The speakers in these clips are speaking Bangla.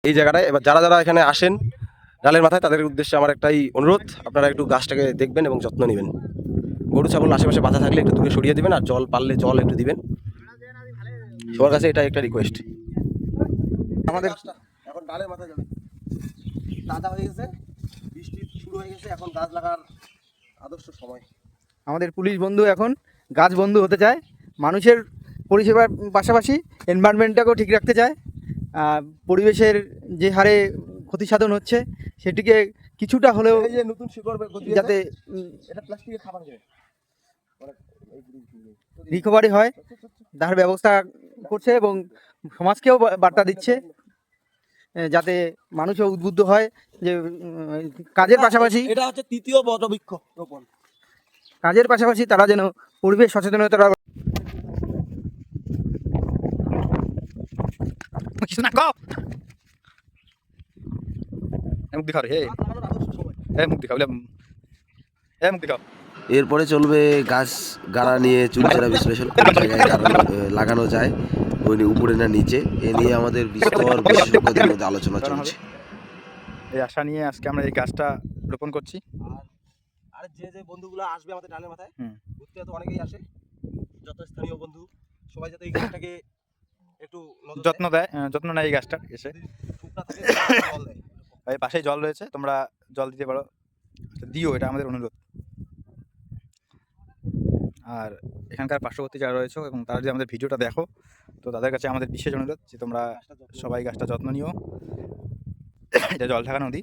এই জায়গাটায়। এবার যারা যারা এখানে আসেন ডালের মাথায়, তাদের উদ্দেশ্যে আমার একটাই অনুরোধ, আপনারা একটু গাছটাকে দেখবেন এবং যত্ন নেবেন। গরু ছাগল আশেপাশে বাঁধা থাকলে একটু দূরে সরিয়ে দিবেন, আর জল পারলে জল একটু দিবেন। সবার কাছে এটা একটা রিকোয়েস্ট। আমাদের এখন ডালের মাথায় যাবে, তাজা হয়ে গেছে, বৃষ্টি শুরু হয়ে গেছে, এখন গাছ লাগার আদর্শ সময়। আমাদের পুলিশ বন্ধু এখন গাছ বন্ধু হতে চায়, মানুষের পরিষেবার পাশাপাশি এনভায়রনমেন্টটাকেও ঠিক রাখতে চায়। পরিবেশের যে হারে ক্ষতি সাধন হচ্ছে সেটিকে কিছুটা হলেও এই যে নতুন শিকড় যাতে এটা প্লাস্টিকের খাবার যায় রিকভারি হয় তার ব্যবস্থা করছে, এবং সমাজকেও বার্তা দিচ্ছে যাতে মানুষও উদ্বুদ্ধ হয় যে কাজের পাশাপাশি, এটা হচ্ছে তৃতীয় বটবৃক্ষ রোপণ। কাজের পাশাপাশি তারা যেন পরিবেশ সচেতনতা কিছু না কও মুখ দেখাও রে, মুখ দেখাও, মুখ দেখাও। এরপরে চলবে গাছ গাড়া নিয়ে চুলচেরা বিশ্লেষণ, কোন জায়গায় লাগানো যায়, ওই উপরে না নিচে, এ নিয়ে আমাদের বিস্তর বিশেষজ্ঞদের মধ্যে আলোচনা চলছে। এই আশা নিয়ে আজকে আমরা এই গাছটা রোপণ করছি। আর যে যে বন্ধুগুলো আসবে আমাদের ডালের মাথায় ঘুরতে, তো অনেকেই আসে, যত স্থানীয় বন্ধু সবাই যাতে এই গাছটাকে একটু যত্ন নেয় এই গাছটা এসে। এই পাশেই জল রয়েছে, তোমরা জল দিতে পারো, দিও, এটা আমাদের অনুরোধ। আর এখানকার পার্শ্ববর্তী যারা রয়েছে এবং তারা যদি আমাদের ভিডিওটা দেখো, তো তাদের কাছে আমাদের বিশেষ অনুরোধ যে তোমরা সবাই গাছটা যত্ন নিও। এটা জল ঢাকা নদী,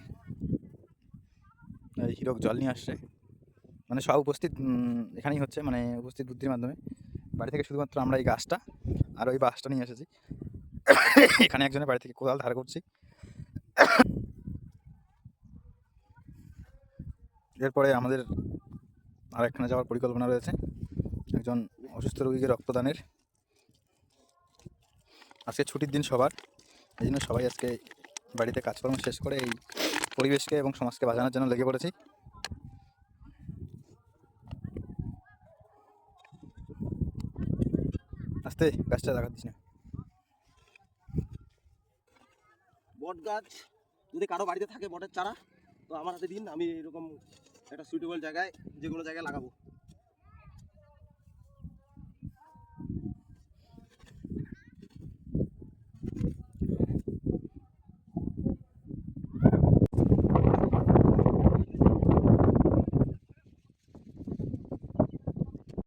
এই হিরক জল নিয়ে আসছে, মানে সব উপস্থিত এখানেই হচ্ছে, মানে উপস্থিত বুদ্ধির মাধ্যমে। বাড়ি থেকে শুধুমাত্র আমরা এই গাছটা আর ওই বাসটা নিয়ে এসেছি। এখানে একজনের বাড়ি থেকে কোদাল ধার করছি। এরপরে আমাদের আরেকখানে যাওয়ার পরিকল্পনা রয়েছে, একজন অসুস্থ রোগীকে রক্তদানের। আজকে ছুটির দিন সবার, এই জন্য সবাই আজকে বাড়িতে কাজকর্ম শেষ করে এই পরিবেশকে এবং সমাজকে বাঁচানোর জন্য লেগে পড়েছি। আস্তে গাছটা লাগাতে দিস না। বট গাছ যদি কারো বাড়িতে থাকে বটের চারা, তো আমার হাতে দিন, আমি এরকম একটা সুইটেবল জায়গায় যে কোনো জায়গায় লাগাবো।